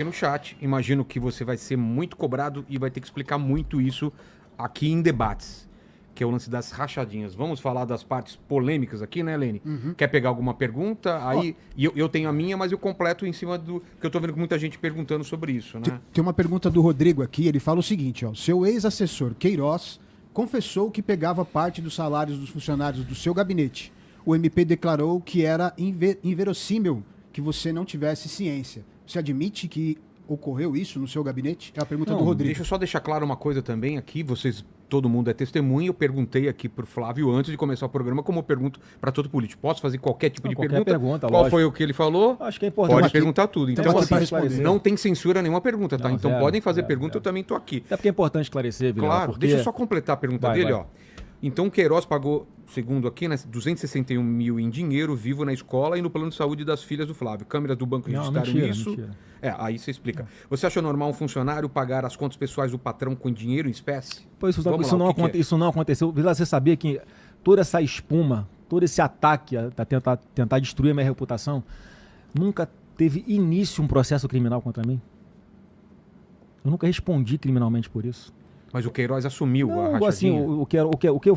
aqui no chat. Imagino que você vai ser muito cobrado e vai ter que explicar muito isso aqui em debates, que é o lance das rachadinhas. Vamos falar das partes polêmicas aqui, né, Lene? Quer pegar alguma pergunta? Aí, e eu tenho a minha, mas eu completo em cima do... Porque eu tô vendo com muita gente perguntando sobre isso, né? Tem uma pergunta do Rodrigo aqui, ele fala o seguinte, ó. Seu ex-assessor, Queiroz, confessou que pegava parte dos salários dos funcionários do seu gabinete. O MP declarou que era inverossímil que você não tivesse ciência. Você admite que ocorreu isso no seu gabinete? É a pergunta do Rodrigo. Deixa eu só deixar claro uma coisa também aqui. Todo mundo é testemunha. Eu perguntei aqui pro Flávio antes de começar o programa, como eu pergunto para todo político. Posso fazer qualquer tipo de pergunta? Qual lógico. Foi o que ele falou? Acho que é importante. Pode perguntar tudo. Então, assim, não tem censura nenhuma pergunta, tá? Não, então zero, podem fazer zero, pergunta, zero. eu também tô aqui. É porque é importante esclarecer, Vilela. Claro, porque... deixa eu só completar a pergunta dele, vai. ó. Então o Queiroz pagou, segundo aqui, né, 261 mil em dinheiro vivo na escola e no plano de saúde das filhas do Flávio. Câmeras do banco registraram isso. Mentira. Aí você explica. Você acha normal um funcionário pagar as contas pessoais do patrão com dinheiro em espécie? Pois isso não aconteceu. Vilela, você sabia que toda essa espuma, todo esse ataque a tentar destruir a minha reputação, nunca teve início um processo criminal contra mim? Eu nunca respondi criminalmente por isso. Mas o Queiroz assumiu a Não, rachadinha? assim,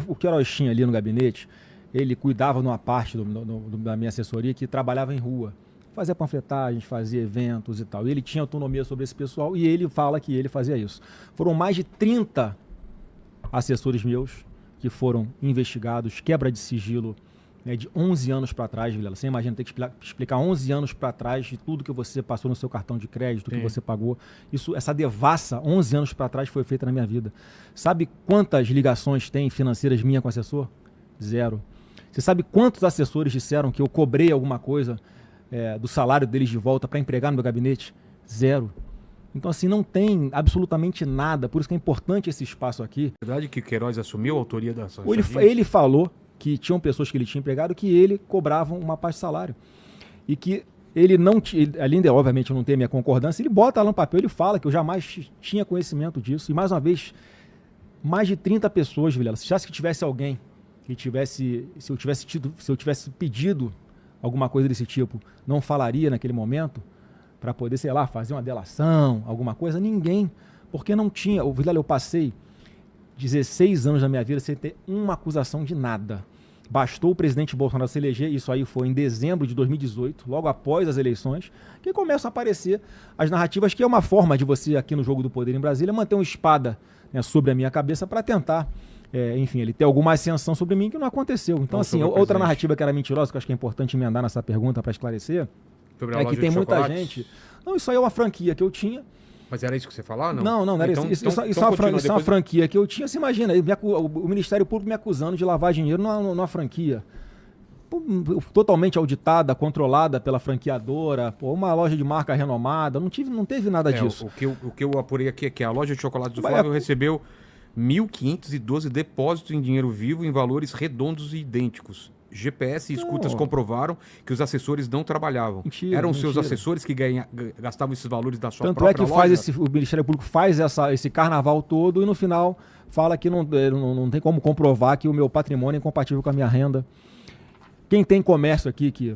o Queiroz tinha ali no gabinete, ele cuidava de uma parte da minha assessoria que trabalhava em rua. Fazia panfletagem, fazia eventos e tal. E ele tinha autonomia sobre esse pessoal e ele fala que ele fazia isso. Foram mais de 30 assessores meus que foram investigados, quebra de sigilo, né, de 11 anos para trás, Vilela. Você imagina ter que explicar 11 anos para trás de tudo que você passou no seu cartão de crédito, que você pagou. Essa devassa, 11 anos para trás, foi feita na minha vida. Sabe quantas ligações tem financeiras minha com assessor? 0. Você sabe quantos assessores disseram que eu cobrei alguma coisa do salário deles de volta para empregar no meu gabinete? 0. Então, assim, não tem absolutamente nada. Por isso que é importante esse espaço aqui. É verdade que o Queiroz assumiu a autoria da ação? Ele falou que tinham pessoas que ele tinha empregado que ele cobrava uma parte de salário. E que ele não tinha, além de, obviamente, não ter minha concordância, ele bota lá no papel, ele fala que eu jamais tinha conhecimento disso. E, mais uma vez, mais de 30 pessoas, Vilela. Se achasse que tivesse alguém que tivesse, se eu tivesse pedido alguma coisa desse tipo, não falaria naquele momento, para poder, sei lá, fazer uma delação, alguma coisa? Ninguém. Porque não tinha. Vilela, eu passei 16 anos da minha vida sem ter uma acusação de nada. Bastou o presidente Bolsonaro se eleger, isso aí foi em dezembro de 2018, logo após as eleições, que começam a aparecer as narrativas, que é uma forma de você, aqui no Jogo do Poder em Brasília, manter uma espada, né, sobre a minha cabeça para tentar, enfim, ele ter alguma ascensão sobre mim, que não aconteceu. Então, assim, outra narrativa que era mentirosa, que eu acho que é importante emendar nessa pergunta para esclarecer, é que tem muita gente... Não, isso aí é uma franquia que eu tinha. Mas era isso que você falava? Não era isso. Isso é uma franquia que eu tinha. Você imagina, o Ministério Público me acusando de lavar dinheiro numa franquia. Totalmente auditada, controlada pela franqueadora, uma loja de marca renomada. Não teve nada disso. O que eu apurei aqui é que a loja de chocolate do Flávio recebeu 1.512 depósitos em dinheiro vivo em valores redondos e idênticos. GPS e escutas comprovaram que os assessores não trabalhavam. Eram seus assessores que gastavam esses valores da sua própria loja? O Ministério Público faz esse carnaval todo e no final fala que não tem como comprovar que o meu patrimônio é incompatível com a minha renda. Quem tem comércio aqui, que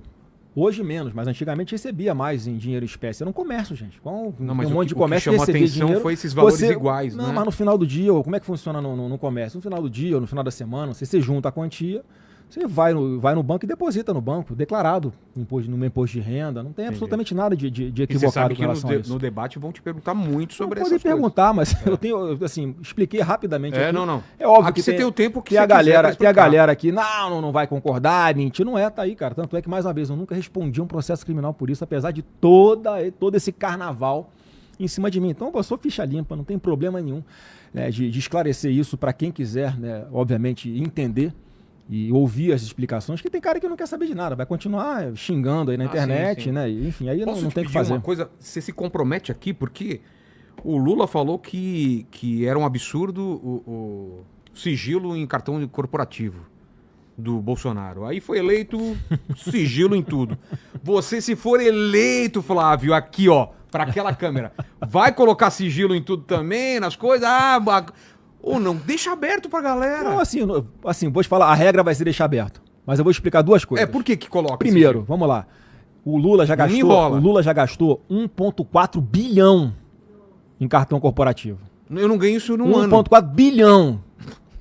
hoje menos, mas antigamente recebia mais em dinheiro em espécie. Era um comércio, gente. Um monte de comércio que chamou a atenção dinheiro, foi esses valores iguais, não, né? Mas no final do dia, como é que funciona no comércio? No final do dia ou no final da semana, você junta a quantia, você vai no banco e deposita no banco, declarado no imposto de renda. Não tem absolutamente nada de equivocado com relação a isso. No debate vão te perguntar muito sobre essas coisas. Podem perguntar, mas eu tenho, assim, expliquei rapidamente aqui. Não. É óbvio aqui que você tem o tempo que tem a galera aqui, não vai concordar, mentir. Não tá aí, cara. Tanto é que, mais uma vez, eu nunca respondi um processo criminal por isso, apesar de todo esse carnaval em cima de mim. Então, eu sou ficha limpa, não tem problema nenhum, né, de esclarecer isso para quem quiser, né, obviamente, entender e ouvir as explicações, que tem cara que não quer saber de nada, vai continuar xingando aí na internet, sim. né? Enfim, aí Posso não tem o que fazer. uma coisa, você se compromete aqui, porque o Lula falou que era um absurdo o sigilo em cartão corporativo do Bolsonaro. Aí foi eleito sigilo em tudo. Você, se for eleito, Flávio, aqui, ó, para aquela câmera, vai colocar sigilo em tudo também, nas coisas? Ou não, deixa aberto pra galera. Não, assim, vou te falar, a regra vai ser deixar aberto. Mas eu vou explicar duas coisas. Por que coloca? Primeiro, vamos lá. O Lula já Não me gastou, enrola. o Lula já gastou 1,4 bilhão em cartão corporativo. Eu não ganho isso num ano. 1,4 bilhão,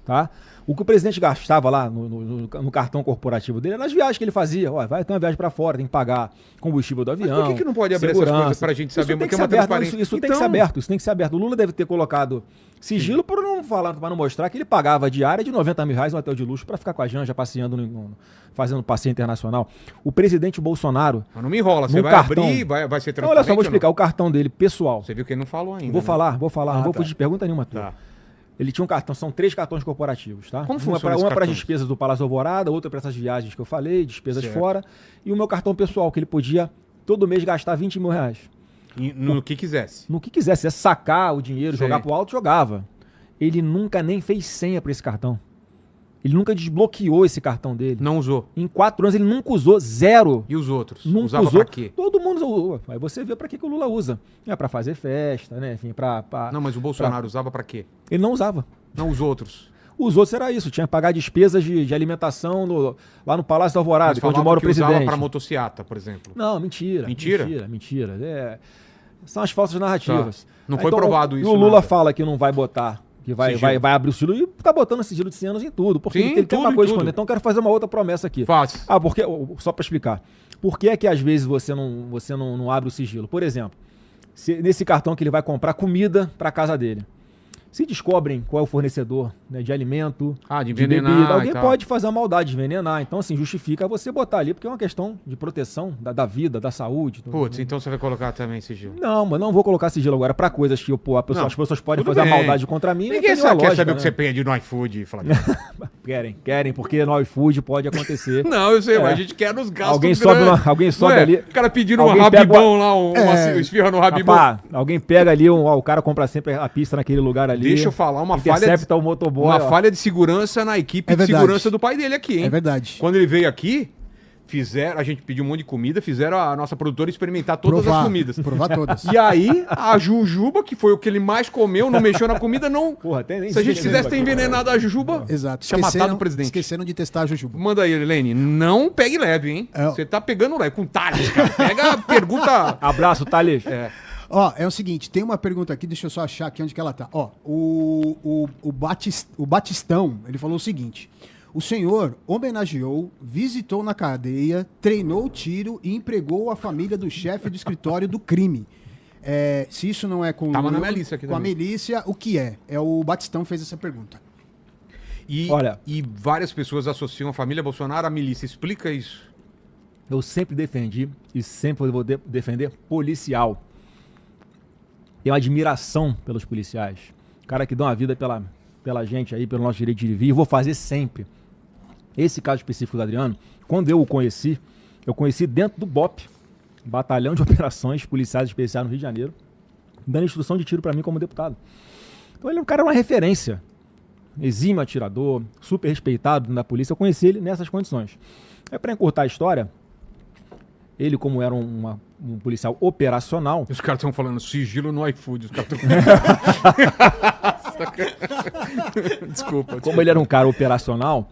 tá? O que o presidente gastava lá no cartão corporativo dele era nas viagens que ele fazia. Ó, vai ter uma viagem para fora, tem que pagar combustível do avião. Mas por que não pode abrir segurança? essas coisas pra gente saber? Isso tem Porque que é ser uma aberto, transparência. isso tem que Então- ser aberto. Isso tem que ser aberto. O Lula deve ter colocado sigilo para não mostrar que ele pagava diária de R$90 mil no hotel de luxo para ficar com a Janja passeando, fazendo passeio internacional. O presidente Bolsonaro. Mas não me enrola. Você Num vai cartão. abrir, vai ser Então, transparente. olha só, vou ou explicar. não? O cartão dele, pessoal. Você viu que ele não falou ainda. Vou né? falar, não vou tá. fugir de pergunta nenhuma tua. Tá. Ele tinha um cartão, são 3 cartões corporativos, tá? Como uma funciona para esse uma para as cartão? despesas do Palácio Alvorada, outra para essas viagens que eu falei, despesas Certo. fora, e o meu cartão pessoal, que ele podia todo mês gastar R$20 mil. E no que quisesse. No que quisesse, é sacar o dinheiro, Sei. jogar pro alto, jogava. Ele nunca nem fez senha para esse cartão. Ele nunca desbloqueou esse cartão dele. Não usou. Em 4 anos ele nunca usou, zero. E os outros? Nunca Usava usou. pra quê? Todo mundo usou. Aí você vê pra que o Lula usa. É pra fazer festa, né? Enfim, pra... Não, mas o Bolsonaro usava pra quê? Ele não usava. Não os outros. Os outros era isso, tinha que pagar despesas de alimentação lá no Palácio do Alvorada, Mas que é onde falavam mora o que usava presidente. pra motociata, por exemplo. Não, mentira. Mentira? Mentira. São as falsas narrativas. Tá. Não foi provado isso E o Lula nada. fala que não vai botar, que vai abrir o sigilo, e tá botando sigilo de 100 anos em tudo. Porque Sim, ele tem uma tudo, coisa tudo. escondida. Então eu quero fazer uma outra promessa aqui. Faz. Porque, só para explicar. Por que é que às vezes você não abre o sigilo? Por exemplo, nesse cartão que ele vai comprar comida para casa dele. Se descobrem qual é o fornecedor, né, de alimento, De envenenar alguém e tal. pode fazer a maldade de envenenar. Então, assim, justifica você botar ali, porque é uma questão de proteção da vida, da saúde. Putz, então você vai colocar também sigilo. Não, mas não vou colocar sigilo agora para coisas que Não, as pessoas podem tudo fazer a bem. maldade contra mim. Ninguém não tem nenhuma quer lógica, saber o né? que você pede no iFood, Flávio. Querem, porque no iFood pode acontecer. Não, eu sei, É. mas a gente quer nos gastos Alguém sobe grandes. alguém sobe Não é? ali. O cara pedindo um alguém rabibão pega lá, uma esfirra no rabibão. Rapaz, alguém pega ali, o cara compra sempre a pista naquele lugar ali. Deixa eu falar, uma intercepta o motoboy. Uma ó. falha de segurança na equipe É de verdade. segurança do pai dele aqui, hein? É verdade. Quando ele veio aqui, a gente pediu um monte de comida, fizeram a nossa produtora experimentar todas as comidas. Provar todas. E aí, a Jujuba, que foi o que ele mais comeu, não mexeu na comida, não. Porra, nem Se a gente sei quisesse ter aqui, envenenado a Jujuba, Exato. tinha matado o presidente. Esqueceram de testar a Jujuba. Manda aí, Helene. Não pegue leve, hein? É. Você tá pegando leve. Com Thales, cara. Pega a pergunta. Abraço, Thales. Ó, é o seguinte, tem uma pergunta aqui, deixa eu só achar aqui onde que ela tá. Ó, o Batistão, ele falou o seguinte: o senhor homenageou, visitou na cadeia, treinou tiro e empregou a família do chefe do escritório do crime. Se isso não é com, Tava na Lula, milícia aqui com a também. milícia, o que é? O Batistão fez essa pergunta. Olha. E várias pessoas associam a família Bolsonaro à milícia. Explica isso. Eu sempre defendi e sempre vou defender policial. Tenho admiração pelos policiais. Cara que dão a vida pela gente aí, pelo nosso direito de vir. E vou fazer sempre. Esse caso específico do Adriano, quando eu conheci dentro do BOP, Batalhão de Operações Policiais Especiais no Rio de Janeiro, dando instrução de tiro para mim como deputado. Então ele é um cara, uma referência. Exímio atirador, super respeitado na polícia. Eu conheci ele nessas condições. Para encurtar a história, ele, como era um policial operacional... Os caras estão falando sigilo no iFood. Os caras Desculpa. Como ele era um cara operacional,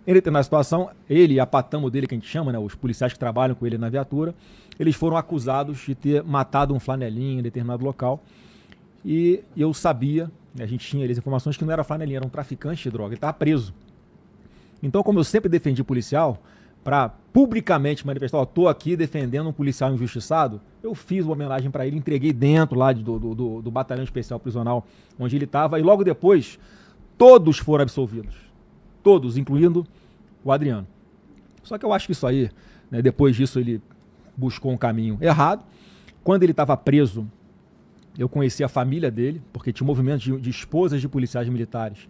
ele tem na situação, ele e a patamo dele, que a gente chama, né, os policiais que trabalham com ele na viatura, eles foram acusados de ter matado um flanelinha em determinado local. E eu sabia, a gente tinha ali as informações que não era flanelinha, era um traficante de droga, ele estava preso. Então, como eu sempre defendi policial, para publicamente manifestar, estou aqui defendendo um policial injustiçado, eu fiz uma homenagem para ele, entreguei dentro lá do Batalhão Especial Prisional onde ele estava, e logo depois, todos foram absolvidos. Todos, incluindo o Adriano. Só que eu acho que isso aí, né, depois disso ele buscou um caminho errado. Quando ele estava preso, eu conheci a família dele, porque tinha um movimento de esposas de policiais militares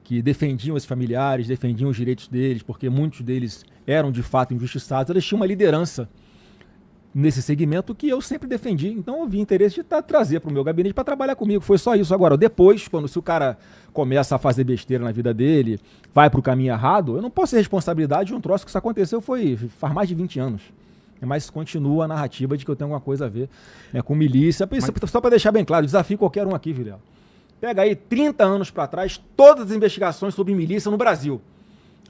que defendiam esses familiares, defendiam os direitos deles, porque muitos deles eram de fato injustiçados. Eles tinham uma liderança nesse segmento que eu sempre defendi. Então eu vi interesse de trazer para o meu gabinete para trabalhar comigo. Foi só isso. Agora, depois, se o cara começa a fazer besteira na vida dele, vai para o caminho errado, eu não posso ter responsabilidade de um troço que isso aconteceu faz mais de 20 anos. Mas continua a narrativa de que eu tenho alguma coisa a ver, né, com milícia. Só para deixar bem claro, desafio qualquer um aqui, Vilela. Pega aí 30 anos para trás, todas as investigações sobre milícia no Brasil.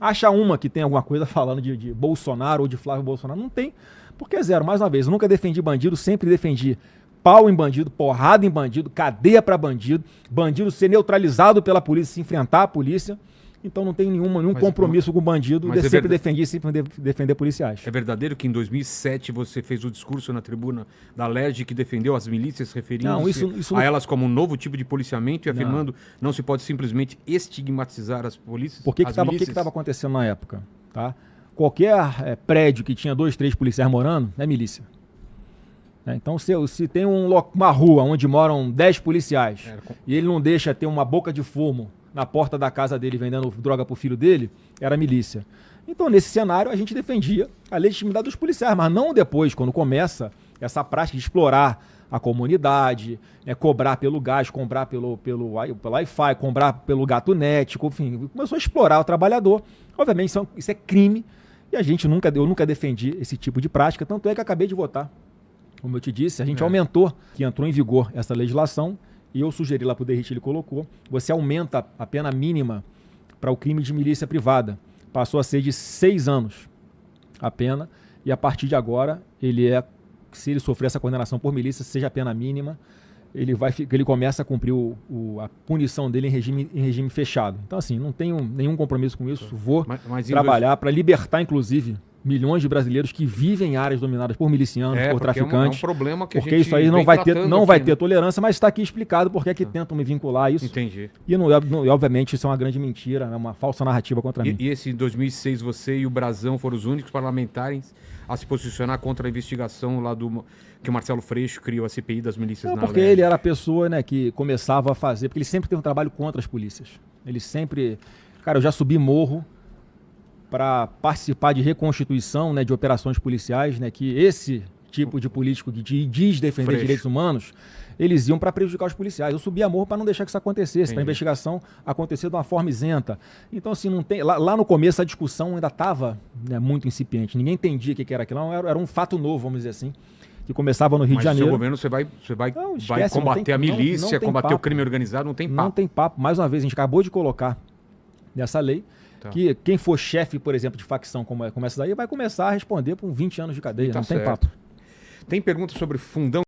Acha uma que tem alguma coisa falando de Bolsonaro ou de Flávio Bolsonaro. Não tem. Porque é zero, mais uma vez, eu nunca defendi bandido, sempre defendi pau em bandido, porrada em bandido, cadeia para bandido, bandido ser neutralizado pela polícia, se enfrentar a polícia. Então não tem nenhum compromisso com o bandido, eu sempre defendi, sempre defender policiais. É verdadeiro que em 2007 você fez o discurso na tribuna da LERJ que defendeu as milícias, referindo-se a elas como um novo tipo de policiamento e afirmando não se pode simplesmente estigmatizar as polícias? Por que estava acontecendo na época? Tá? Qualquer prédio que tinha 2, 3 policiais morando é milícia. Então, se tem uma rua onde moram 10 policiais e ele não deixa ter uma boca de fumo na porta da casa dele vendendo droga pro filho dele, era milícia. Então, nesse cenário, a gente defendia a legitimidade dos policiais, mas não depois, quando começa essa prática de explorar a comunidade, cobrar pelo gás, cobrar pelo Wi-Fi, cobrar pelo gato net, enfim, começou a explorar o trabalhador. Obviamente, isso é crime e eu nunca defendi esse tipo de prática, tanto é que acabei de votar. Como eu te disse, a gente aumentou, que entrou em vigor essa legislação, e eu sugeri lá para o Derrite, ele colocou, você aumenta a pena mínima para o crime de milícia privada. Passou a ser de 6 anos a pena, e a partir de agora, se ele sofrer essa condenação por milícia, seja a pena mínima, ele começa a cumprir a punição dele em regime fechado. Então, assim, não tenho nenhum compromisso com isso, vou trabalhar para libertar, inclusive, milhões de brasileiros que vivem em áreas dominadas por milicianos, por traficantes. É um problema que porque isso aí não vai ter tolerância, mas está aqui explicado porque é que tentam me vincular a isso. Entendi. E, obviamente, isso é uma grande mentira, é uma falsa narrativa contra mim. E esse em 2006, você e o Brazão foram os únicos parlamentares a se posicionar contra a investigação lá que o Marcelo Freixo criou a CPI das milícias na porque LERJ. ele era a pessoa que começava a fazer, porque ele sempre teve um trabalho contra as polícias. Ele sempre... Cara, eu já subi morro para participar de reconstituição, de operações policiais, que esse tipo de político que diz defender direitos humanos, eles iam para prejudicar os policiais. Eu subia morro para não deixar que isso acontecesse, para a investigação acontecer de uma forma isenta. Então, assim, não tem... Lá no começo a discussão ainda estava muito incipiente. Ninguém entendia o que era aquilo. Era um fato novo, vamos dizer assim, que começava no Rio de Janeiro. Mas seu governo você vai combater a milícia, combater o crime organizado, não tem papo. Não tem papo. Mais uma vez, a gente acabou de colocar nessa lei que quem for chefe, por exemplo, de facção como essa daí, vai começar a responder por 20 anos de cadeia. Não tem papo. Tem perguntas sobre fundão